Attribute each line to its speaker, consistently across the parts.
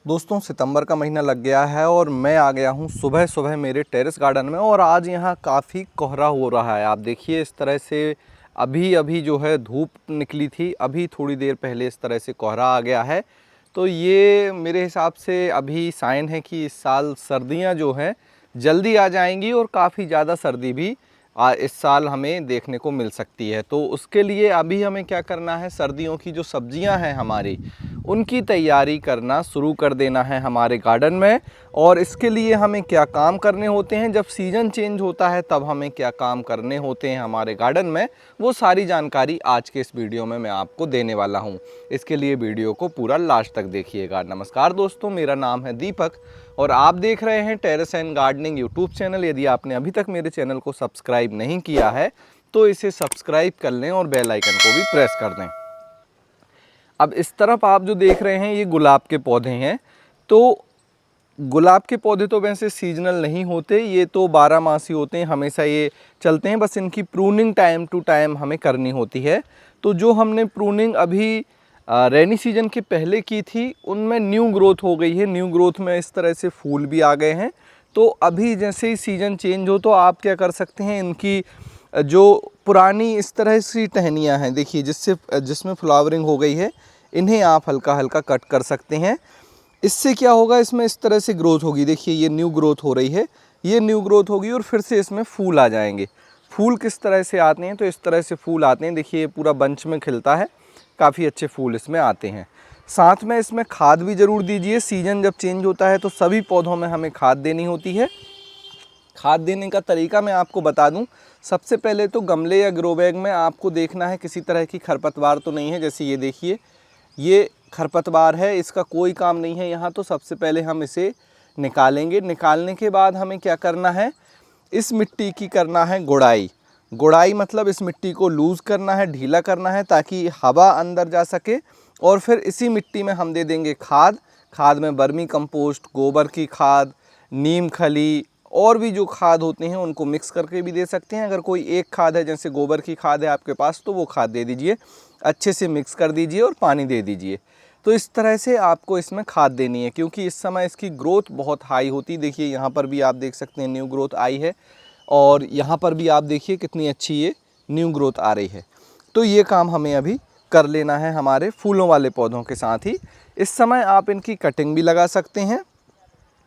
Speaker 1: दोस्तों सितंबर का महीना लग गया है और मैं आ गया हूँ सुबह सुबह मेरे टेरेस गार्डन में। और आज यहाँ काफ़ी कोहरा हो रहा है। आप देखिए इस तरह से अभी अभी जो है धूप निकली थी, अभी थोड़ी देर पहले इस तरह से कोहरा आ गया है। तो ये मेरे हिसाब से अभी साइन है कि इस साल सर्दियाँ जो हैं जल्दी आ जाएंगी और काफ़ी ज़्यादा सर्दी भी इस साल हमें देखने को मिल सकती है। तो उसके लिए अभी हमें क्या करना है, सर्दियों की जो सब्जियां हैं हमारी, उनकी तैयारी करना शुरू कर देना है हमारे गार्डन में। और इसके लिए हमें क्या काम करने होते हैं, जब सीज़न चेंज होता है तब हमें क्या काम करने होते हैं हमारे गार्डन में, वो सारी जानकारी आज के इस वीडियो में मैं आपको देने वाला हूं। इसके लिए वीडियो को पूरा लास्ट तक देखिएगा। नमस्कार दोस्तों, मेरा नाम है दीपक और आप देख रहे हैं terrace and gardening YouTube channel. यदि आपने अभी तक मेरे चैनल को सब्सक्राइब नहीं किया है तो इसे सब्सक्राइब कर लें और बेल आइकन को भी प्रेस कर दें। अब इस तरफ आप जो देख रहे हैं ये गुलाब के पौधे हैं। तो गुलाब के पौधे तो वैसे सीजनल नहीं होते, ये तो 12 मासी होते हैं, हमेशा ये चलते हैं। बस इनकी प्रूनिंग टाइम टू टाइम हमें करनी होती है। तो जो हमने प्रूनिंग अभी रेनी सीजन के पहले की थी उनमें न्यू ग्रोथ हो गई है। न्यू ग्रोथ में इस तरह से फूल भी आ गए हैं। तो अभी जैसे ही सीज़न चेंज हो तो आप क्या कर सकते हैं, इनकी जो पुरानी इस तरह से टहनियाँ हैं देखिए जिसमें फ्लावरिंग हो गई है, इन्हें आप हल्का हल्का कट कर सकते हैं। इससे क्या होगा, इसमें इस तरह से ग्रोथ होगी। देखिए ये न्यू ग्रोथ हो रही है, ये न्यू ग्रोथ होगी और फिर से इसमें फूल आ जाएंगे। फूल किस तरह से आते हैं, तो इस तरह से फूल आते हैं। देखिए ये पूरा बंच में खिलता है, काफ़ी अच्छे फूल इसमें आते हैं। साथ में इसमें खाद भी ज़रूर दीजिए। सीज़न जब चेंज होता है तो सभी पौधों में हमें खाद देनी होती है। खाद देने का तरीका मैं आपको बता दूं। सबसे पहले तो गमले या ग्रो बैग में आपको देखना है किसी तरह की खरपतवार तो नहीं है। जैसे ये देखिए ये खरपतवार है, इसका कोई काम नहीं है यहाँ। तो सबसे पहले हम इसे निकालेंगे। निकालने के बाद हमें क्या करना है, इस मिट्टी की करना है गुड़ाई। गुड़ाई मतलब इस मिट्टी को लूज़ करना है, ढीला करना है ताकि हवा अंदर जा सके। और फिर इसी मिट्टी में हम दे देंगे खाद। खाद में वर्मी कंपोस्ट, गोबर की खाद, नीम खली और भी जो खाद होते हैं उनको मिक्स करके भी दे सकते हैं। अगर कोई एक खाद है, जैसे गोबर की खाद है आपके पास, तो वो खाद दे दीजिए, अच्छे से मिक्स कर दीजिए और पानी दे दीजिए। तो इस तरह से आपको इसमें खाद देनी है, क्योंकि इस समय इसकी ग्रोथ बहुत हाई होती। देखिए यहाँ पर भी आप देख सकते हैं न्यू ग्रोथ आई है और यहाँ पर भी आप देखिए कितनी अच्छी ये न्यू ग्रोथ आ रही है। तो ये काम हमें अभी कर लेना है हमारे फूलों वाले पौधों के साथ ही। इस समय आप इनकी कटिंग भी लगा सकते हैं,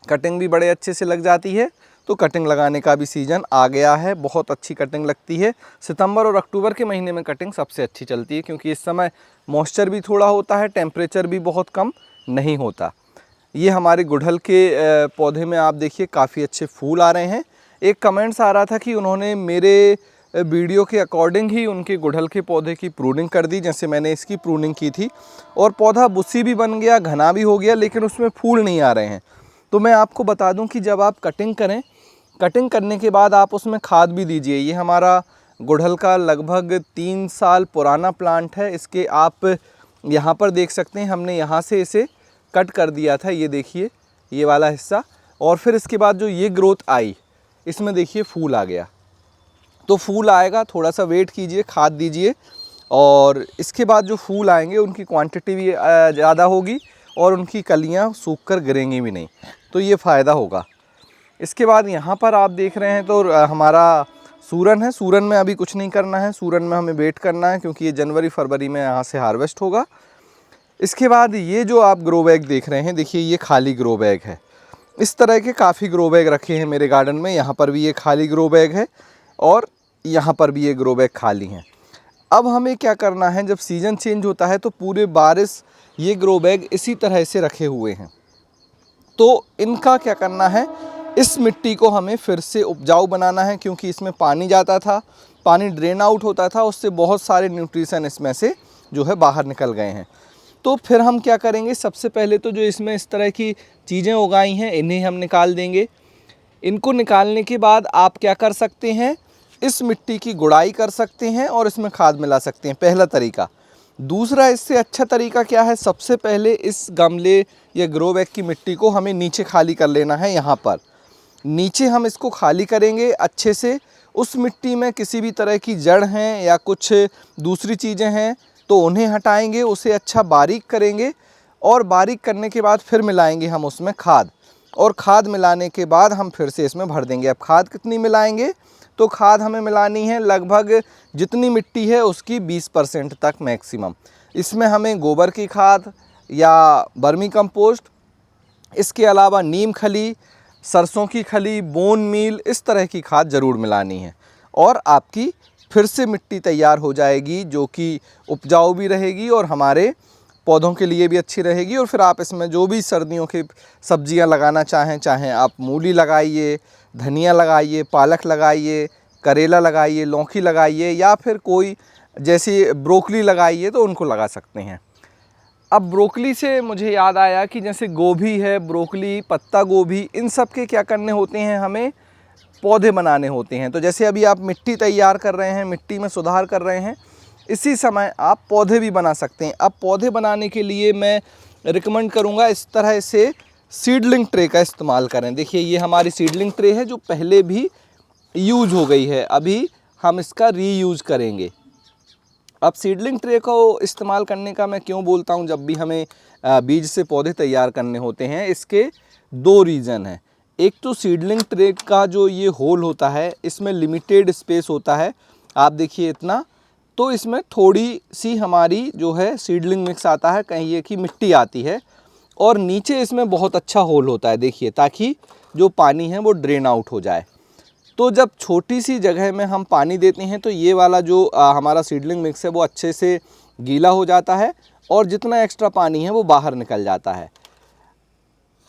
Speaker 1: कटिंग भी बड़े अच्छे से लग जाती है। तो कटिंग लगाने का भी सीज़न आ गया है, बहुत अच्छी कटिंग लगती है। सितंबर और अक्टूबर के महीने में कटिंग सबसे अच्छी चलती है, क्योंकि इस समय मॉइस्चर भी थोड़ा होता है, टेम्परेचर भी बहुत कम नहीं होता। ये हमारे गुड़हल के पौधे में आप देखिए काफ़ी अच्छे फूल आ रहे हैं। एक कमेंट्स आ रहा था कि उन्होंने मेरे वीडियो के अकॉर्डिंग ही उनके गुड़हल के पौधे की प्रूनिंग कर दी, जैसे मैंने इसकी प्रूनिंग की थी। और पौधा बुस्सी भी बन गया, घना भी हो गया, लेकिन उसमें फूल नहीं आ रहे हैं। तो मैं आपको बता दूं कि जब आप कटिंग करें, कटिंग करने के बाद आप उसमें खाद भी दीजिए। ये हमारा गुड़हल का लगभग 3 साल पुराना प्लांट है। इसके आप यहाँ पर देख सकते हैं, हमने यहाँ से इसे कट कर दिया था, ये देखिए ये वाला हिस्सा। और फिर इसके बाद जो ये ग्रोथ आई, इसमें देखिए फूल आ गया। तो फूल आएगा, थोड़ा सा वेट कीजिए, खाद दीजिए और इसके बाद जो फूल आएंगे उनकी क्वांटिटी भी ज़्यादा होगी और उनकी कलियाँ सूख कर गिरेंगी भी नहीं। तो ये फ़ायदा होगा। इसके बाद यहाँ पर आप देख रहे हैं तो हमारा सूरन है। सूरन में अभी कुछ नहीं करना है, सूरन में हमें वेट करना है, क्योंकि ये जनवरी फरवरी में यहाँ से हार्वेस्ट होगा। इसके बाद ये जो आप ग्रो बैग देख रहे हैं, देखिए ये खाली ग्रो बैग है। इस तरह के काफ़ी ग्रो बैग रखे हैं मेरे गार्डन में। यहाँ पर भी ये खाली ग्रो बैग है और यहाँ पर भी ये ग्रो बैग खाली हैं। अब हमें क्या करना है, जब सीज़न चेंज होता है तो पूरे बारिश ये ग्रो बैग इसी तरह से रखे हुए हैं। तो इनका क्या करना है, इस मिट्टी को हमें फिर से उपजाऊ बनाना है, क्योंकि इसमें पानी जाता था, पानी ड्रेन आउट होता था, उससे बहुत सारे न्यूट्रिशन इसमें से जो है बाहर निकल गए हैं। तो फिर हम क्या करेंगे, सबसे पहले तो जो इसमें इस तरह की चीज़ें उगाई हैं इन्हें हम निकाल देंगे। इनको निकालने के बाद आप क्या कर सकते हैं, इस मिट्टी की गुड़ाई कर सकते हैं और इसमें खाद मिला सकते हैं, पहला तरीका। दूसरा इससे अच्छा तरीका क्या है, सबसे पहले इस गमले या ग्रो बैग की मिट्टी को हमें नीचे खाली कर लेना है। यहाँ पर नीचे हम इसको खाली करेंगे अच्छे से। उस मिट्टी में किसी भी तरह की जड़ हैं या कुछ दूसरी चीज़ें हैं तो उन्हें हटाएंगे, उसे अच्छा बारीक करेंगे और बारीक करने के बाद फिर मिलाएंगे हम उसमें खाद, और खाद मिलाने के बाद हम फिर से इसमें भर देंगे। अब खाद कितनी मिलाएंगे, तो खाद हमें मिलानी है लगभग जितनी मिट्टी है उसकी 20% तक मैक्सिमम। इसमें हमें गोबर की खाद या वर्मी कंपोस्ट, इसके अलावा नीम खली, सरसों की खली, बोन मील, इस तरह की खाद ज़रूर मिलानी है। और आपकी फिर से मिट्टी तैयार हो जाएगी जो कि उपजाऊ भी रहेगी और हमारे पौधों के लिए भी अच्छी रहेगी। और फिर आप इसमें जो भी सर्दियों की सब्जियां लगाना चाहें, चाहें आप मूली लगाइए, धनिया लगाइए, पालक लगाइए, करेला लगाइए, लौकी लगाइए, या फिर कोई जैसी ब्रोकली लगाइए तो उनको लगा सकते हैं। अब ब्रोकली से मुझे याद आया कि जैसे गोभी है, ब्रोकली, पत्ता गोभी, इन सब के क्या करने होते हैं, हमें पौधे बनाने होते हैं। तो जैसे अभी आप मिट्टी तैयार कर रहे हैं, मिट्टी में सुधार कर रहे हैं, इसी समय आप पौधे भी बना सकते हैं। अब पौधे बनाने के लिए मैं रिकमेंड करूंगा इस तरह से सीडलिंग ट्रे का इस्तेमाल करें। देखिए ये हमारी सीडलिंग ट्रे है जो पहले भी यूज हो गई है, अभी हम इसका रीयूज करेंगे। अब सीडलिंग ट्रे को इस्तेमाल करने का मैं क्यों बोलता हूँ, जब भी हमें बीज से पौधे तैयार करने होते हैं, इसके दो रीज़न हैं। एक तो सीडलिंग ट्रे का जो ये होल होता है इसमें लिमिटेड स्पेस होता है, आप देखिए इतना, तो इसमें थोड़ी सी हमारी जो है सीडलिंग मिक्स आता है, कहिए कि मिट्टी आती है, और नीचे इसमें बहुत अच्छा होल होता है देखिए, ताकि जो पानी है वो ड्रेन आउट हो जाए। तो जब छोटी सी जगह में हम पानी देते हैं तो ये वाला जो हमारा सीडलिंग मिक्स है वो अच्छे से गीला हो जाता है और जितना एक्स्ट्रा पानी है वो बाहर निकल जाता है।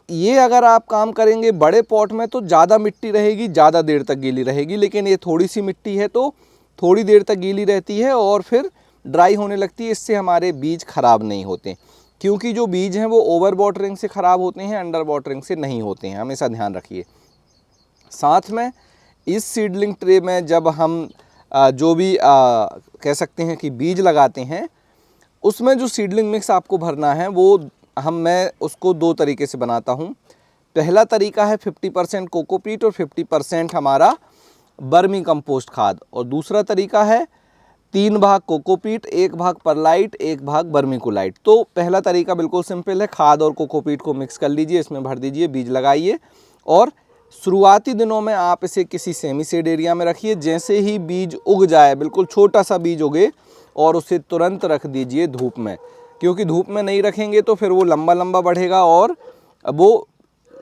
Speaker 1: ये अगर आप काम करेंगे बड़े पॉट में तो ज़्यादा मिट्टी रहेगी, ज़्यादा देर तक गीली रहेगी, लेकिन ये थोड़ी सी मिट्टी है तो थोड़ी देर तक गीली रहती है और फिर ड्राई होने लगती है। इससे हमारे बीज ख़राब नहीं होते, क्योंकि जो बीज हैं वो ओवर वाटरिंग से ख़राब होते हैं, अंडर वाटरिंग से नहीं होते हैं, हमेशा ध्यान रखिए। साथ में इस सीडलिंग ट्रे में जब हम जो भी कह सकते हैं कि बीज लगाते हैं, उसमें जो सीडलिंग मिक्स आपको भरना है वो मैं उसको दो तरीके से बनाता हूँ। पहला तरीका है 50% कोकोपीट और 50% हमारा वर्मी कंपोस्ट खाद, और दूसरा तरीका है 3 भाग कोकोपीट, 1 भाग परलाइट, 1 भाग वर्मीकोलाइट। तो पहला तरीका बिल्कुल सिंपल है, खाद और कोकोपीट को मिक्स कर लीजिए, इसमें भर दीजिए, बीज लगाइए और शुरुआती दिनों में आप इसे किसी सेमी सेड एरिया में रखिए। जैसे ही बीज उग जाए, बिल्कुल छोटा सा बीज उगे, और उसे तुरंत रख दीजिए धूप में, क्योंकि धूप में नहीं रखेंगे तो फिर वो लंबा लंबा बढ़ेगा और वो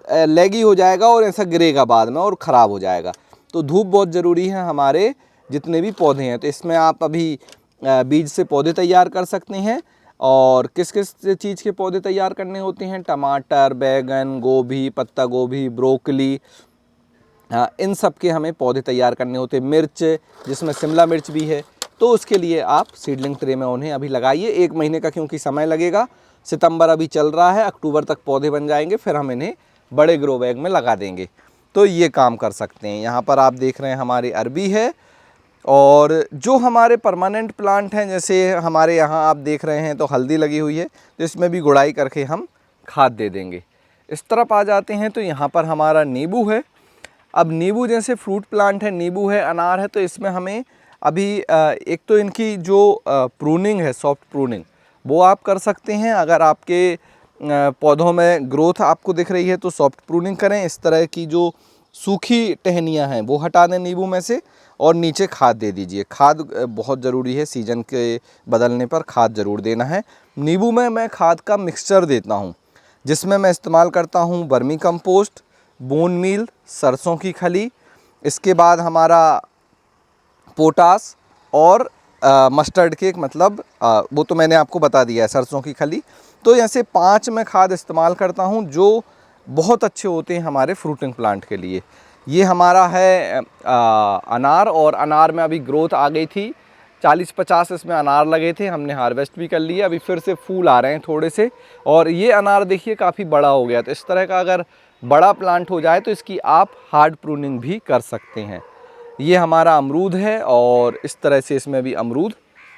Speaker 1: लेगी हो जाएगा और ऐसा गिरेगा बाद में और ख़राब हो जाएगा। तो धूप बहुत ज़रूरी है हमारे जितने भी पौधे हैं। तो इसमें आप अभी बीज से पौधे तैयार कर सकते हैं। और किस किस चीज़ के पौधे तैयार करने होते हैं, टमाटर, बैगन, गोभी, पत्ता गोभी, ब्रोकली, इन सब के हमें पौधे तैयार करने होते हैं। मिर्च, जिसमें शिमला मिर्च भी है, तो उसके लिए आप सीडलिंग ट्रे में उन्हें अभी लगाइए। 1 महीने का क्योंकि समय लगेगा, सितंबर अभी चल रहा है, अक्टूबर तक पौधे बन जाएंगे, फिर हम इन्हें बड़े ग्रो बैग में लगा देंगे। तो ये काम कर सकते हैं। यहाँ पर आप देख रहे हैं हमारी अरबी है, और जो हमारे परमानेंट प्लांट हैं, जैसे हमारे यहाँ आप देख रहे हैं तो हल्दी लगी हुई है, तो इसमें भी गुड़ाई करके हम खाद दे देंगे। इस तरफ आ जाते हैं तो यहाँ पर हमारा नींबू है। अब नींबू जैसे फ्रूट प्लांट है, नींबू है, अनार है, तो इसमें हमें अभी एक तो इनकी जो प्रूनिंग है, सॉफ्ट प्रूनिंग, वो आप कर सकते हैं। अगर आपके पौधों में ग्रोथ आपको दिख रही है तो सॉफ्ट प्रूनिंग करें। इस तरह की जो सूखी टहनियाँ हैं वो हटा दें नींबू में से, और नीचे खाद दे दीजिए। खाद बहुत ज़रूरी है, सीजन के बदलने पर खाद ज़रूर देना है। नींबू में मैं खाद का मिक्सचर देता हूँ, जिसमें मैं इस्तेमाल करता हूँ वर्मी कंपोस्ट, बोन मील, सरसों की खली, इसके बाद हमारा पोटास और मस्टर्ड केक, मतलब वो तो मैंने आपको बता दिया है, सरसों की खली। तो ऐसे 5 मैं खाद इस्तेमाल करता हूँ जो बहुत अच्छे होते हैं हमारे फ्रूटिंग प्लांट के लिए। ये हमारा है अनार, और अनार में अभी ग्रोथ आ गई थी, 40-50 इसमें अनार लगे थे, हमने हार्वेस्ट भी कर लिया। अभी फिर से फूल आ रहे हैं थोड़े से, और ये अनार देखिए काफ़ी बड़ा हो गया। तो इस तरह का अगर बड़ा प्लांट हो जाए तो इसकी आप हार्ड प्रूनिंग भी कर सकते हैं। ये हमारा अमरूद है, और इस तरह से इसमें भी अमरूद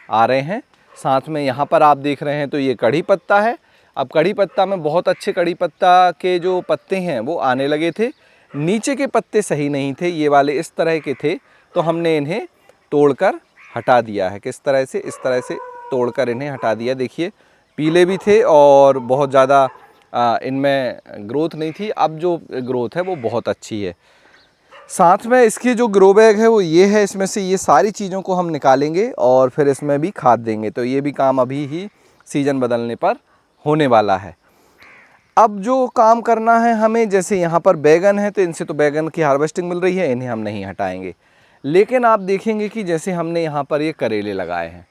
Speaker 1: आ रहे हैं। साथ में यहाँ पर आप देख रहे हैं तो ये कड़ी पत्ता है। अब कड़ी पत्ता में बहुत अच्छे कड़ी पत्ता के जो पत्ते हैं वो आने लगे थे, नीचे के पत्ते सही नहीं थे, ये वाले इस तरह के थे, तो हमने इन्हें तोड़कर हटा दिया है। किस तरह से, इस तरह से तोड़कर इन्हें हटा दिया। देखिए पीले भी थे और बहुत ज़्यादा इनमें ग्रोथ नहीं थी। अब जो ग्रोथ है वो बहुत अच्छी है। साथ में इसकी जो ग्रो बैग है वो ये है, इसमें से ये सारी चीज़ों को हम निकालेंगे और फिर इसमें भी खाद देंगे। तो ये भी काम अभी ही सीज़न बदलने पर होने वाला है। अब जो काम करना है हमें, जैसे यहाँ पर बैगन है तो इनसे तो बैगन की हार्वेस्टिंग मिल रही है, इन्हें हम नहीं हटाएंगे। लेकिन आप देखेंगे कि जैसे हमने यहाँ पर ये करेले लगाए हैं,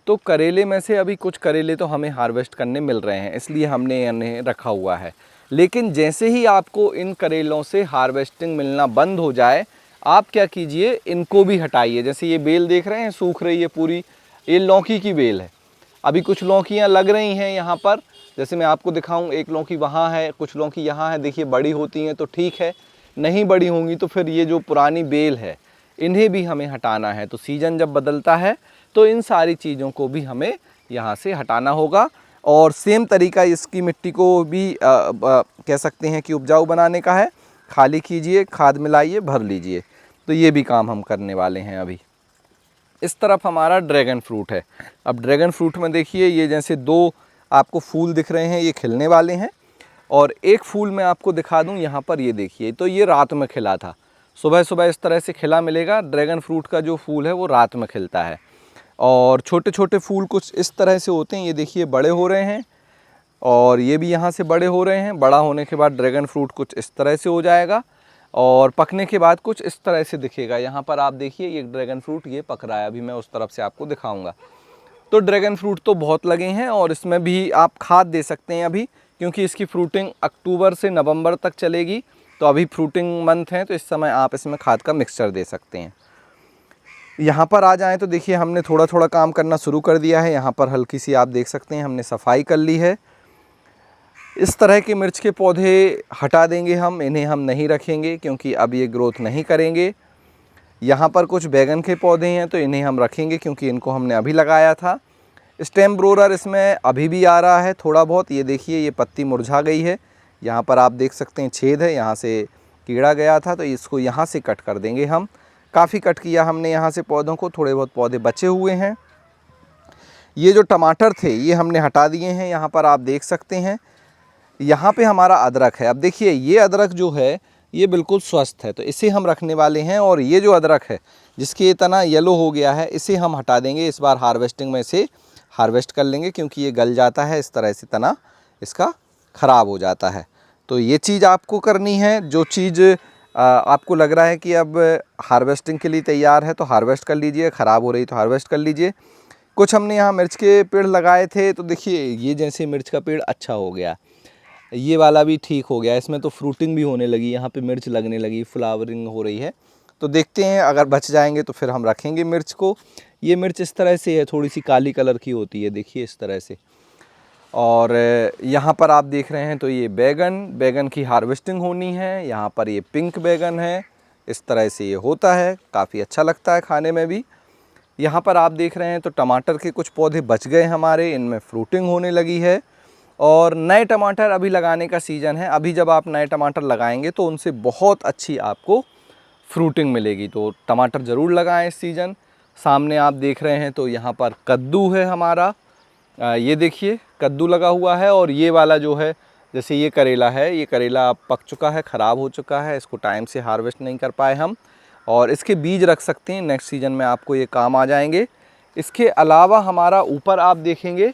Speaker 1: तो करेले में से अभी कुछ करेले तो हमें हार्वेस्ट करने मिल रहे हैं, इसलिए हमने इन्हें रखा हुआ है। लेकिन जैसे ही आपको इन करेलों से हार्वेस्टिंग मिलना बंद हो जाए, आप क्या कीजिए, इनको भी हटाइए। जैसे ये बेल देख रहे हैं सूख रही है पूरी, ये लौकी की बेल है। अभी कुछ लौकियाँ लग रही हैं यहाँ पर, जैसे मैं आपको दिखाऊं, एक लौकी वहाँ है, कुछ लौकी यहाँ है। देखिए बड़ी होती हैं तो ठीक है, नहीं बड़ी होंगी तो फिर ये जो पुरानी बेल है इन्हें भी हमें हटाना है। तो सीज़न जब बदलता है तो इन सारी चीज़ों को भी हमें यहाँ से हटाना होगा। और सेम तरीका इसकी मिट्टी को भी कह सकते हैं कि उपजाऊ बनाने का है। खाली कीजिए, खाद मिलाइए, भर लीजिए। तो ये भी काम हम करने वाले हैं अभी। इस तरफ हमारा ड्रैगन फ्रूट है। अब ड्रैगन फ्रूट में देखिए ये जैसे 2 आपको फूल दिख रहे हैं, ये खिलने वाले हैं। और एक फूल मैं आपको दिखा दूं, यहाँ पर ये देखिए, तो ये रात में खिला था। सुबह सुबह इस तरह से खिला मिलेगा। ड्रैगन फ्रूट का जो फूल है वो रात में खिलता है। और छोटे छोटे फूल कुछ इस तरह से होते हैं, ये देखिए बड़े हो रहे हैं और ये भी यहाँ से बड़े हो रहे हैं। बड़ा होने के बाद ड्रैगन फ्रूट कुछ इस तरह से हो जाएगा और पकने के बाद कुछ इस तरह से दिखेगा। यहाँ पर आप देखिए ये ड्रैगन फ्रूट ये पक रहा है, अभी मैं उस तरफ से आपको दिखाऊंगा। तो ड्रैगन फ्रूट तो बहुत लगे हैं और इसमें भी आप खाद दे सकते हैं अभी, क्योंकि इसकी फ्रूटिंग अक्टूबर से नवंबर तक चलेगी। तो अभी फ्रूटिंग मंथ है, तो इस समय आप इसमें खाद का मिक्सचर दे सकते हैं। यहाँ पर आ जाएं तो देखिए हमने थोड़ा थोड़ा काम करना शुरू कर दिया है। यहाँ पर हल्की सी आप देख सकते हैं हमने सफाई कर ली है। इस तरह के मिर्च के पौधे हटा देंगे हम, इन्हें हम नहीं रखेंगे क्योंकि अब ये ग्रोथ नहीं करेंगे। यहाँ पर कुछ बैगन के पौधे हैं तो इन्हें हम रखेंगे क्योंकि इनको हमने अभी लगाया था। स्टेम ब्रोरर इसमें अभी भी आ रहा है थोड़ा बहुत। ये देखिए ये पत्ती मुरझा गई है, यहाँ पर आप देख सकते हैं छेद है, यहाँ से कीड़ा गया था, तो इसको यहाँ से कट कर देंगे हम। काफ़ी कट किया हमने यहाँ से पौधों को, थोड़े बहुत पौधे बचे हुए हैं। ये जो टमाटर थे ये हमने हटा दिए हैं। यहाँ पर आप देख सकते हैं यहाँ पे हमारा अदरक है। अब देखिए ये अदरक जो है ये बिल्कुल स्वस्थ है, तो इसे हम रखने वाले हैं। और ये जो अदरक है जिसके ये तना येलो हो गया है, इसे हम हटा देंगे। इस बार हार्वेस्टिंग में इसे हार्वेस्ट कर लेंगे क्योंकि ये गल जाता है, इस तरह से तना इसका ख़राब हो जाता है। तो ये चीज़ आपको करनी है। जो चीज़ आपको लग रहा है कि अब हार्वेस्टिंग के लिए तैयार है तो हार्वेस्ट कर लीजिए, ख़राब हो रही तो हार्वेस्ट कर लीजिए। कुछ हमने यहाँ मिर्च के पेड़ लगाए थे, तो देखिए ये जैसे मिर्च का पेड़ अच्छा हो गया, ये वाला भी ठीक हो गया। इसमें तो फ्रूटिंग भी होने लगी, यहाँ पे मिर्च लगने लगी, फ्लावरिंग हो रही है। तो देखते हैं अगर बच जाएंगे तो फिर हम रखेंगे मिर्च को। ये मिर्च इस तरह से है, थोड़ी सी काली कलर की होती है, देखिए इस तरह से। और यहाँ पर आप देख रहे हैं तो ये बैगन की हार्वेस्टिंग होनी है। यहाँ पर ये पिंक बैगन है, इस तरह से ये होता है, काफ़ी अच्छा लगता है खाने में भी। यहाँ पर आप देख रहे हैं तो टमाटर के कुछ पौधे बच गए हमारे, इनमें फ्रूटिंग होने लगी है। और नए टमाटर अभी लगाने का सीज़न है। अभी जब आप नए टमाटर लगाएंगे तो उनसे बहुत अच्छी आपको फ्रूटिंग मिलेगी। तो टमाटर ज़रूर लगाएं इस सीज़न। सामने आप देख रहे हैं तो यहाँ पर कद्दू है हमारा, ये देखिए कद्दू लगा हुआ है। और ये वाला जो है, जैसे ये करेला है, ये करेला पक चुका है, ख़राब हो चुका है, इसको टाइम से हार्वेस्ट नहीं कर पाए हम। और इसके बीज रख सकते हैं, नेक्स्ट सीज़न में आपको ये काम आ जाएंगे। इसके अलावा हमारा ऊपर आप देखेंगे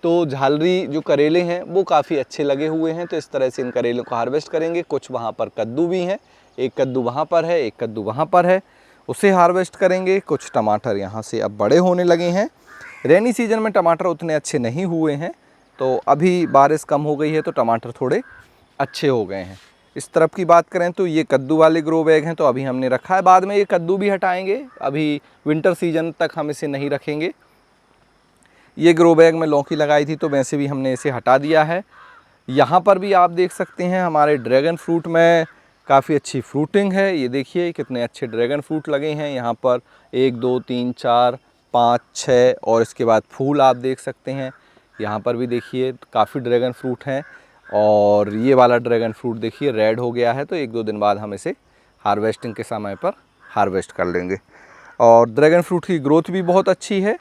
Speaker 1: तो झालरी जो करेले हैं वो काफ़ी अच्छे लगे हुए हैं। तो इस तरह से इन करेलों को हार्वेस्ट करेंगे। कुछ वहाँ पर कद्दू भी हैं, एक कद्दू वहाँ पर है, एक कद्दू वहाँ पर है, उसे हार्वेस्ट करेंगे। कुछ टमाटर यहाँ से अब बड़े होने लगे हैं। रेनी सीजन में टमाटर उतने अच्छे नहीं हुए हैं, तो अभी बारिश कम हो गई है तो टमाटर थोड़े अच्छे हो गए हैं। इस तरफ की बात करें तो ये कद्दू वाले ग्रो बैग हैं, तो अभी हमने रखा है। बाद में ये कद्दू भी हटाएंगे, अभी विंटर सीजन तक हम इसे नहीं रखेंगे। ये ग्रो बैग में लौकी लगाई थी तो वैसे भी हमने इसे हटा दिया है। यहाँ पर भी आप देख सकते हैं हमारे ड्रैगन फ्रूट में काफ़ी अच्छी फ्रूटिंग है। ये देखिए कितने अच्छे ड्रैगन फ्रूट लगे हैं यहाँ पर, 1 2 3 4 5 6। और इसके बाद फूल आप देख सकते हैं, यहाँ पर भी देखिए काफ़ी ड्रैगन फ्रूट हैं। और ये वाला ड्रैगन फ्रूट देखिए रेड हो गया है, तो 1 2 दिन बाद हम इसे हार्वेस्टिंग के समय पर हार्वेस्ट कर लेंगे। और ड्रैगन फ्रूट की ग्रोथ भी बहुत अच्छी है।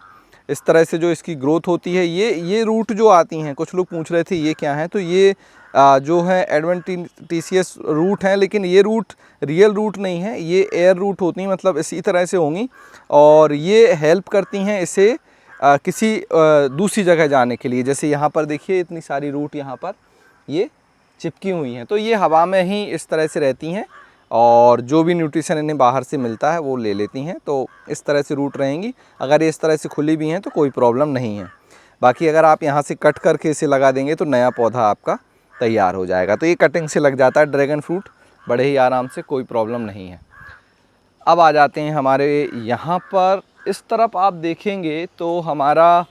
Speaker 1: इस तरह से जो इसकी ग्रोथ होती है, ये रूट जो आती हैं, कुछ लोग पूछ रहे थे ये क्या है, तो ये जो है एडवेंटिशियस रूट हैं, लेकिन ये रूट रियल रूट नहीं है, ये एयर रूट होती हैं, मतलब इसी तरह से होंगी और ये हेल्प करती हैं इसे किसी दूसरी जगह जाने के लिए। जैसे यहाँ पर देखिए इतनी सारी रूट यहाँ पर ये चिपकी हुई हैं, तो ये हवा में ही इस तरह से रहती हैं और जो भी न्यूट्रिशन इन्हें बाहर से मिलता है वो ले लेती हैं, तो इस तरह से रूट रहेंगी। अगर ये इस तरह से खुली भी हैं तो कोई प्रॉब्लम नहीं है। बाकी अगर आप यहाँ से कट करके इसे लगा देंगे तो नया पौधा आपका तैयार हो जाएगा। तो ये कटिंग से लग जाता है ड्रैगन फ्रूट बड़े ही आराम से, कोई प्रॉब्लम नहीं है। अब आ जाते हैं हमारे यहाँ पर, इस तरफ आप देखेंगे तो हमारा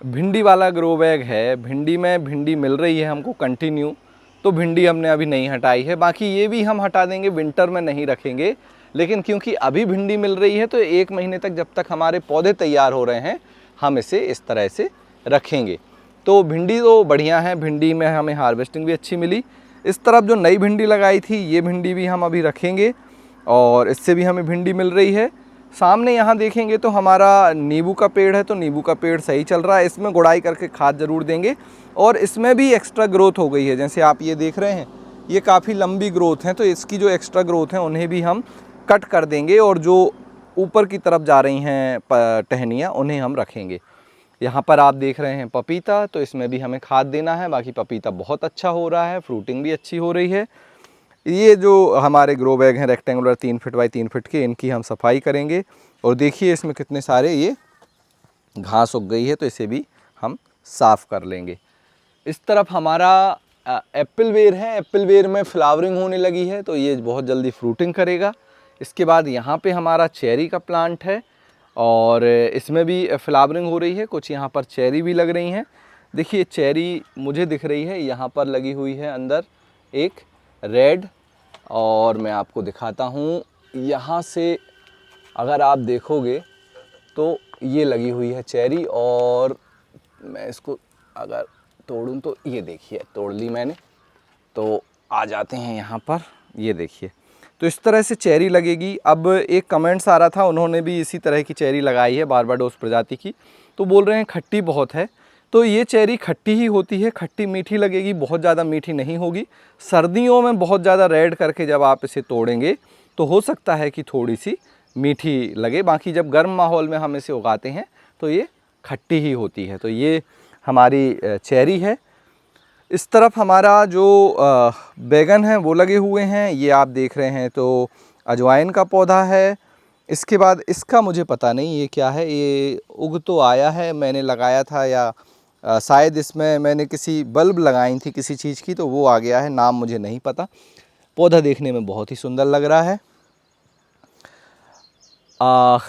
Speaker 1: भिंडी वाला ग्रो बैग है। भिंडी में भिंडी मिल रही है हमको कंटिन्यू, तो भिंडी हमने अभी नहीं हटाई है। बाकी ये भी हम हटा देंगे, विंटर में नहीं रखेंगे, लेकिन क्योंकि अभी भिंडी मिल रही है तो 1 महीने तक जब तक हमारे पौधे तैयार हो रहे हैं हम इसे इस तरह से रखेंगे। तो भिंडी तो बढ़िया है, भिंडी में हमें हार्वेस्टिंग भी अच्छी मिली। इस तरफ जो नई भिंडी लगाई थी ये भिंडी भी हम अभी रखेंगे और इससे भी हमें भिंडी मिल रही है। सामने यहाँ देखेंगे तो हमारा नींबू का पेड़ है, तो नींबू का पेड़ सही चल रहा है। इसमें गुड़ाई करके खाद ज़रूर देंगे और इसमें भी एक्स्ट्रा ग्रोथ हो गई है। जैसे आप ये देख रहे हैं ये काफ़ी लंबी ग्रोथ है, तो इसकी जो एक्स्ट्रा ग्रोथ है उन्हें भी हम कट कर देंगे और जो ऊपर की तरफ जा रही हैं टहनियाँ उन्हें हम रखेंगे। यहाँ पर आप देख रहे हैं पपीता, तो इसमें भी हमें खाद देना है। बाकी पपीता बहुत अच्छा हो रहा है, फ्रूटिंग भी अच्छी हो रही है। ये जो हमारे ग्रो बैग हैं रेक्टेंगुलर 3 फीट बाई 3 फीट के, इनकी हम सफाई करेंगे। और देखिए इसमें कितने सारे ये घास उग गई है, तो इसे भी हम साफ़ कर लेंगे। इस तरफ हमारा एप्पल बेर है, एप्पल बेर में फ्लावरिंग होने लगी है, तो ये बहुत जल्दी फ्रूटिंग करेगा। इसके बाद यहाँ पे हमारा चेरी का प्लांट है और इसमें भी फ्लावरिंग हो रही है। कुछ यहाँ पर चेरी भी लग रही हैं। देखिए चेरी मुझे दिख रही है, यहाँ पर लगी हुई है अंदर एक रेड, और मैं आपको दिखाता हूँ। यहाँ से अगर आप देखोगे तो ये लगी हुई है चेरी, और मैं इसको अगर तोड़ूं तो ये देखिए तोड़ ली मैंने। तो आ जाते हैं यहाँ पर, ये देखिए तो इस तरह से चेरी लगेगी। अब एक कमेंट्स आ रहा था, उन्होंने भी इसी तरह की चेरी लगाई है बारबाडोस प्रजाति की, तो बोल रहे हैं खट्टी बहुत है। तो ये चेरी खट्टी ही होती है, खट्टी मीठी लगेगी, बहुत ज़्यादा मीठी नहीं होगी। सर्दियों में बहुत ज़्यादा रेड करके जब आप इसे तोड़ेंगे तो हो सकता है कि थोड़ी सी मीठी लगे। बाकी जब गर्म माहौल में हम इसे उगाते हैं तो ये खट्टी ही होती है। तो ये हमारी चेरी है। इस तरफ हमारा जो बैगन है वो लगे हुए हैं, ये आप देख रहे हैं। तो अजवाइन का पौधा है। इसके बाद इसका मुझे पता नहीं ये क्या है, ये उग तो आया है, मैंने लगाया था या शायद इसमें मैंने किसी बल्ब लगाई थी किसी चीज़ की, तो वो आ गया है, नाम मुझे नहीं पता। पौधा देखने में बहुत ही सुंदर लग रहा है।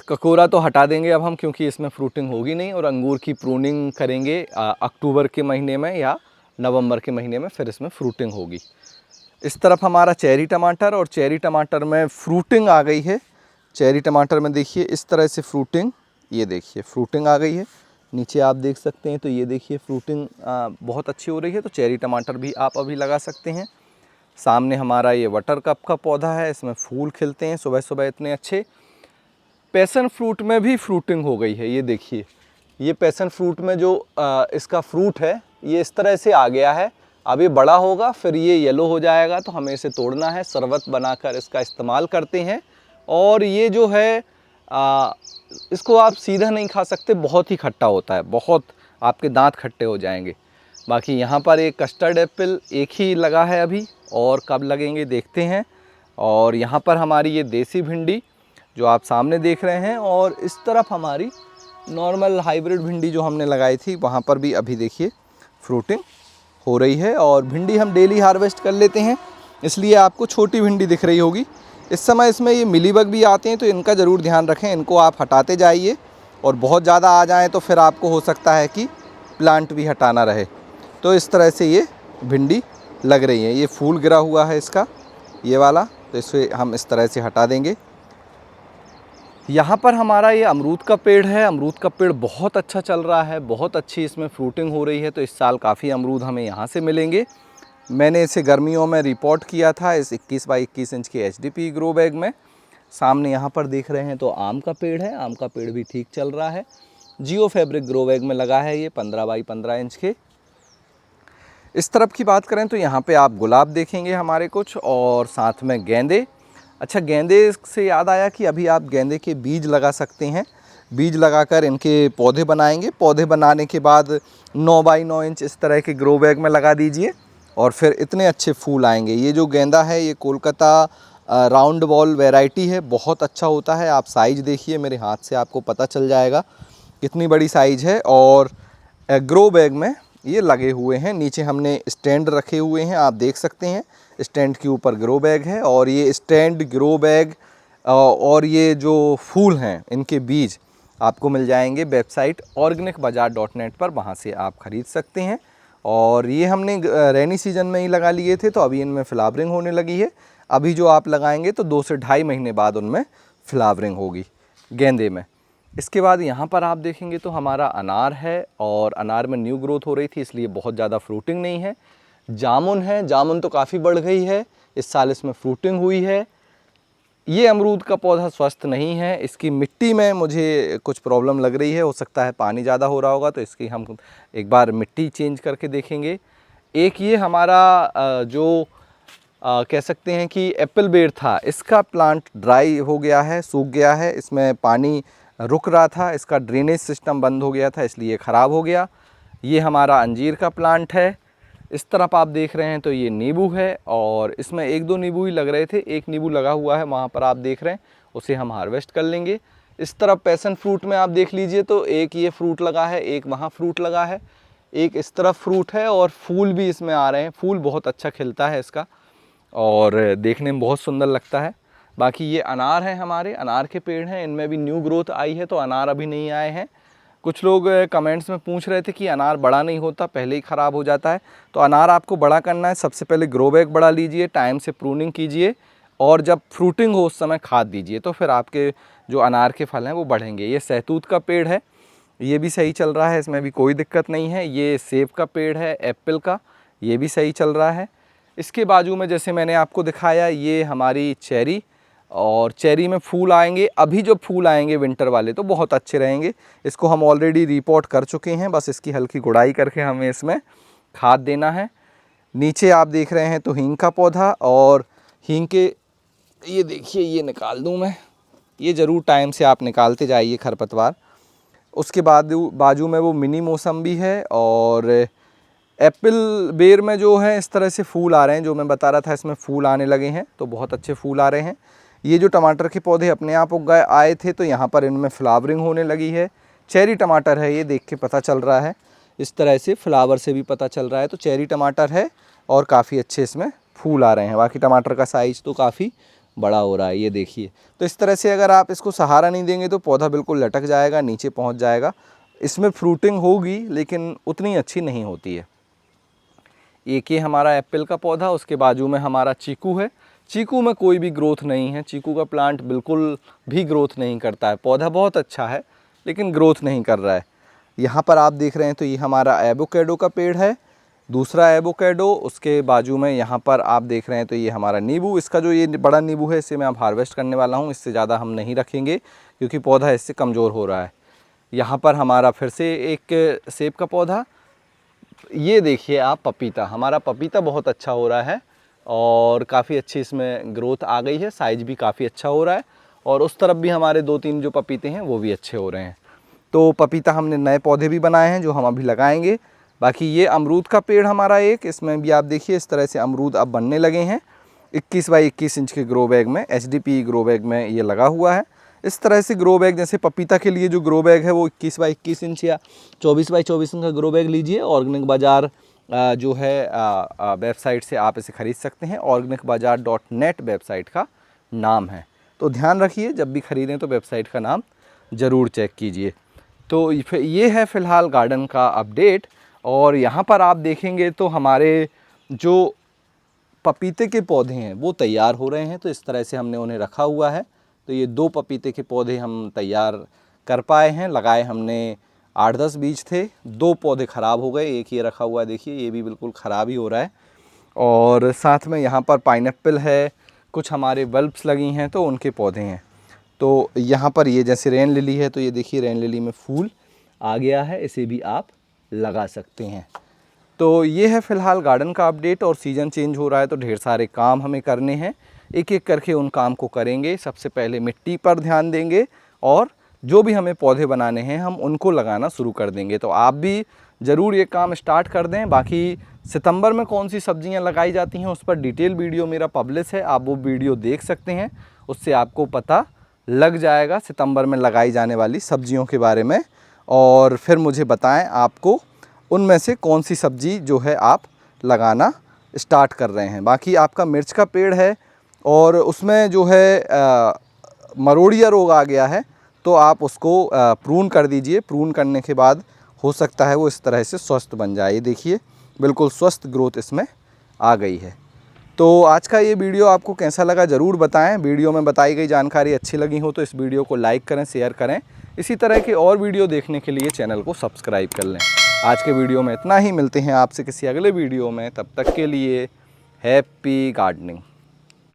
Speaker 1: ककोरा तो हटा देंगे अब हम, क्योंकि इसमें फ्रूटिंग होगी नहीं, और अंगूर की प्रूनिंग करेंगे अक्टूबर के महीने में या नवंबर के महीने में, फिर इसमें फ्रूटिंग होगी। इस तरफ हमारा चेरी टमाटर, और चेरी टमाटर में फ्रूटिंग आ गई है। चेरी टमाटर में देखिए इस तरह से फ्रूटिंग, ये देखिए फ्रूटिंग आ गई है। नीचे आप देख सकते हैं, तो ये देखिए फ्रूटिंग बहुत अच्छी हो रही है। तो चेरी टमाटर भी आप अभी लगा सकते हैं। सामने हमारा ये बटर कप का पौधा है, इसमें फूल खिलते हैं सुबह सुबह इतने अच्छे। पैसन फ्रूट में भी फ्रूटिंग हो गई है, ये देखिए। ये पैसन फ्रूट में जो इसका फ्रूट है ये इस तरह से आ गया है। अब ये बड़ा होगा फिर ये येलो हो जाएगा, तो हमें इसे तोड़ना है, शरबत बनाकर इसका इस्तेमाल करते हैं। और ये जो है इसको आप सीधा नहीं खा सकते, बहुत ही खट्टा होता है, बहुत आपके दांत खट्टे हो जाएंगे। बाकी यहाँ पर एक कस्टर्ड एप्पल एक ही लगा है अभी, और कब लगेंगे देखते हैं। और यहाँ पर हमारी ये देसी भिंडी जो आप सामने देख रहे हैं, और इस तरफ हमारी नॉर्मल हाइब्रिड भिंडी जो हमने लगाई थी, वहाँ पर भी अभी देखिए फ्रूटिंग हो रही है। और भिंडी हम डेली हार्वेस्ट कर लेते हैं, इसलिए आपको छोटी भिंडी दिख रही होगी। इस समय इसमें ये मिलीबग भी आते हैं, तो इनका ज़रूर ध्यान रखें, इनको आप हटाते जाइए। और बहुत ज़्यादा आ जाएँ तो फिर आपको हो सकता है कि प्लांट भी हटाना रहे। तो इस तरह से ये भिंडी लग रही है। ये फूल गिरा हुआ है इसका, ये वाला, तो इसे हम इस तरह से हटा देंगे। यहाँ पर हमारा ये अमरूद का पेड़ है। अमरूद का पेड़ बहुत अच्छा चल रहा है, बहुत अच्छी इसमें फ्रूटिंग हो रही है। तो इस साल काफ़ी अमरूद हमें यहाँ से मिलेंगे। मैंने इसे गर्मियों में रिपोर्ट किया था इस 21 बाई 21 इंच के HDP ग्रो बैग में। सामने यहाँ पर देख रहे हैं तो आम का पेड़ है, आम का पेड़ भी ठीक चल रहा है। जियो फैब्रिक ग्रो बैग में लगा है ये 15 बाई 15 इंच के। इस तरफ की बात करें तो यहाँ पे आप गुलाब देखेंगे हमारे कुछ, और साथ में गेंदे। अच्छा, गेंदे से याद आया कि अभी आप गेंदे के बीज लगा सकते हैं। बीज लगाकर इनके पौधे बनाएंगे। पौधे बनाने के बाद 9 बाई 9 इंच इस तरह के ग्रो बैग में लगा दीजिए और फिर इतने अच्छे फूल आएंगे। ये जो गेंदा है ये कोलकाता राउंड बॉल वैरायटी है, बहुत अच्छा होता है। आप साइज़ देखिए, मेरे हाथ से आपको पता चल जाएगा कितनी बड़ी साइज़ है। और ग्रो बैग में ये लगे हुए हैं। नीचे हमने स्टैंड रखे हुए हैं, आप देख सकते हैं। स्टैंड के ऊपर ग्रो बैग है और ये स्टैंड, ग्रो बैग और ये जो फूल हैं इनके बीज आपको मिल जाएंगे वेबसाइट organicbazaar.net पर, वहाँ से आप ख़रीद सकते हैं। और ये हमने रेनी सीजन में ही लगा लिए थे, तो अभी इनमें फ्लावरिंग होने लगी है। अभी जो आप लगाएंगे तो 2 से ढाई महीने बाद उनमें फ्लावरिंग होगी गेंदे में। इसके बाद यहाँ पर आप देखेंगे तो हमारा अनार है, और अनार में न्यू ग्रोथ हो रही थी इसलिए बहुत ज़्यादा फ्रूटिंग नहीं है। जामुन है, जामुन तो काफ़ी बढ़ गई है, इस साल इसमें फ्रूटिंग हुई है। ये अमरूद का पौधा स्वस्थ नहीं है, इसकी मिट्टी में मुझे कुछ प्रॉब्लम लग रही है, हो सकता है पानी ज़्यादा हो रहा होगा, तो इसकी हम एक बार मिट्टी चेंज करके देखेंगे। एक ये हमारा जो कह सकते हैं कि एप्पल बेर था, इसका प्लांट ड्राई हो गया है, सूख गया है, इसमें पानी रुक रहा था, इसका ड्रेनेज सिस्टम बंद हो गया था इसलिए ख़राब हो गया। ये हमारा अंजीर का प्लांट है। इस तरफ आप देख रहे हैं तो ये नींबू है, और इसमें 1-2 नींबू ही लग रहे थे, एक नींबू लगा हुआ है वहाँ पर आप देख रहे हैं, उसे हम हार्वेस्ट कर लेंगे। इस तरफ पैसन फ्रूट में आप देख लीजिए तो एक ये फ्रूट लगा है, एक वहाँ फ्रूट लगा है, एक इस तरफ फ्रूट है, और फूल भी इसमें आ रहे हैं। फूल बहुत अच्छा खिलता है इसका और देखने में बहुत सुंदर लगता है। बाकी ये अनार हैं, हमारे अनार के पेड़ हैं, इनमें भी न्यू ग्रोथ आई है, तो अनार अभी नहीं आए हैं। कुछ लोग कमेंट्स में पूछ रहे थे कि अनार बड़ा नहीं होता, पहले ही ख़राब हो जाता है। तो अनार आपको बड़ा करना है, सबसे पहले ग्रो बैग बड़ा लीजिए, टाइम से प्रूनिंग कीजिए, और जब फ्रूटिंग हो उस समय खाद दीजिए, तो फिर आपके जो अनार के फल हैं वो बढ़ेंगे। ये सहतूत का पेड़ है, ये भी सही चल रहा है, इसमें भी कोई दिक्कत नहीं है। ये सेब का पेड़ है, एप्पल का, ये भी सही चल रहा है। इसके बाजू में जैसे मैंने आपको दिखाया ये हमारी चेरी, और चेरी में फूल आएंगे। अभी जो फूल आएंगे विंटर वाले तो बहुत अच्छे रहेंगे। इसको हम ऑलरेडी रिपोर्ट कर चुके हैं, बस इसकी हल्की गुड़ाई करके हमें इसमें खाद देना है। नीचे आप देख रहे हैं तो हींग का पौधा, और हींग के ये देखिए, ये निकाल दूं मैं, ये ज़रूर टाइम से आप निकालते जाइए खरपतवार। उसके बाद बाजू में वो मिनी मौसम्बी है, और एप्पल बेर में जो है इस तरह से फूल आ रहे हैं, जो मैं बता रहा था इसमें फूल आने लगे हैं, तो बहुत अच्छे फूल आ रहे हैं। ये जो टमाटर के पौधे अपने आप उग गए आए थे, तो यहाँ पर इनमें फ्लावरिंग होने लगी है। चेरी टमाटर है, ये देख के पता चल रहा है, इस तरह से फ्लावर से भी पता चल रहा है, तो चेरी टमाटर है और काफ़ी अच्छे इसमें फूल आ रहे हैं। बाकी टमाटर का साइज़ तो काफ़ी बड़ा हो रहा है, ये देखिए। तो इस तरह से अगर आप इसको सहारा नहीं देंगे तो पौधा बिल्कुल लटक जाएगा, नीचे पहुँच जाएगा। इसमें फ्रूटिंग होगी लेकिन उतनी अच्छी नहीं होती है। एक ये हमारा एप्पल का पौधा, उसके बाजू में हमारा चीकू है। चीकू में कोई भी ग्रोथ नहीं है, चीकू का प्लांट बिल्कुल भी ग्रोथ नहीं करता है। पौधा बहुत अच्छा है लेकिन ग्रोथ नहीं कर रहा है। यहाँ पर आप देख रहे हैं तो ये हमारा एवोकेडो का पेड़ है, दूसरा एवोकेडो। उसके बाजू में यहाँ पर आप देख रहे हैं तो ये हमारा नींबू। इसका जो ये बड़ा नींबू है इसे मैं अब हार्वेस्ट करने वाला हूँ, इससे ज़्यादा हम नहीं रखेंगे क्योंकि पौधा इससे कमज़ोर हो रहा है। यहाँ पर हमारा फिर से एक सेब का पौधा। ये देखिए आप पपीता, हमारा पपीता बहुत अच्छा हो रहा है और काफ़ी अच्छी इसमें ग्रोथ आ गई है, साइज़ भी काफ़ी अच्छा हो रहा है। और उस तरफ भी हमारे 2-3 जो पपीते हैं वो भी अच्छे हो रहे हैं। तो पपीता हमने नए पौधे भी बनाए हैं जो हम अभी लगाएंगे। बाकी ये अमरूद का पेड़ हमारा एक, इसमें भी आप देखिए इस तरह से अमरूद अब बनने लगे हैं। 21 बाई 21 इंच के ग्रो बैग में, एचडीपी ग्रो बैग में ये लगा हुआ है। इस तरह से ग्रो बैग, जैसे पपीता के लिए जो ग्रो बैग है वो 21 बाई 21 इंच या 24 बाई 24 इंच का ग्रो बैग लीजिए। ऑर्गेनिक बाज़ार जो है वेबसाइट से आप इसे ख़रीद सकते हैं। organicbazaar.net वेबसाइट का नाम है, तो ध्यान रखिए जब भी ख़रीदें तो वेबसाइट का नाम ज़रूर चेक कीजिए। तो ये है फ़िलहाल गार्डन का अपडेट। और यहाँ पर आप देखेंगे तो हमारे जो पपीते के पौधे हैं वो तैयार हो रहे हैं, तो इस तरह से हमने उन्हें रखा हुआ है। तो ये 2 पपीते के पौधे हम तैयार कर पाए हैं। लगाए हमने 8-10 बीज थे, 2 पौधे ख़राब हो गए, एक ये रखा हुआ है देखिए, ये भी बिल्कुल ख़राब ही हो रहा है। और साथ में यहाँ पर पाइनएप्पल है, कुछ हमारे बल्ब्स लगी हैं तो उनके पौधे हैं। तो यहाँ पर ये जैसे रेन लिली है तो ये देखिए रेन लिली में फूल आ गया है, इसे भी आप लगा सकते हैं। तो ये है फ़िलहाल गार्डन का अपडेट। और सीज़न चेंज हो रहा है तो ढेर सारे काम हमें करने हैं, एक एक करके उन काम को करेंगे। सबसे पहले मिट्टी पर ध्यान देंगे और जो भी हमें पौधे बनाने हैं हम उनको लगाना शुरू कर देंगे। तो आप भी ज़रूर ये काम स्टार्ट कर दें। बाकी सितंबर में कौन सी सब्जियां लगाई जाती हैं उस पर डिटेल वीडियो मेरा पब्लिश है, आप वो वीडियो देख सकते हैं, उससे आपको पता लग जाएगा सितंबर में लगाई जाने वाली सब्जियों के बारे में। और फिर मुझे बताएं आपको उनमें से कौन सी सब्जी जो है आप लगाना स्टार्ट कर रहे हैं। बाकी आपका मिर्च का पेड़ है और उसमें जो है मरोड़िया रोग आ गया है, तो आप उसको प्रून कर दीजिए। प्रून करने के बाद हो सकता है वो इस तरह से स्वस्थ बन जाए। ये देखिए बिल्कुल स्वस्थ ग्रोथ इसमें आ गई है। तो आज का ये वीडियो आपको कैसा लगा ज़रूर बताएं। वीडियो में बताई गई जानकारी अच्छी लगी हो तो इस वीडियो को लाइक करें, शेयर करें। इसी तरह के और वीडियो देखने के लिए चैनल को सब्सक्राइब कर लें। आज के वीडियो में इतना ही, मिलते हैं आपसे किसी अगले वीडियो में, तब तक के लिए हैप्पी गार्डनिंग।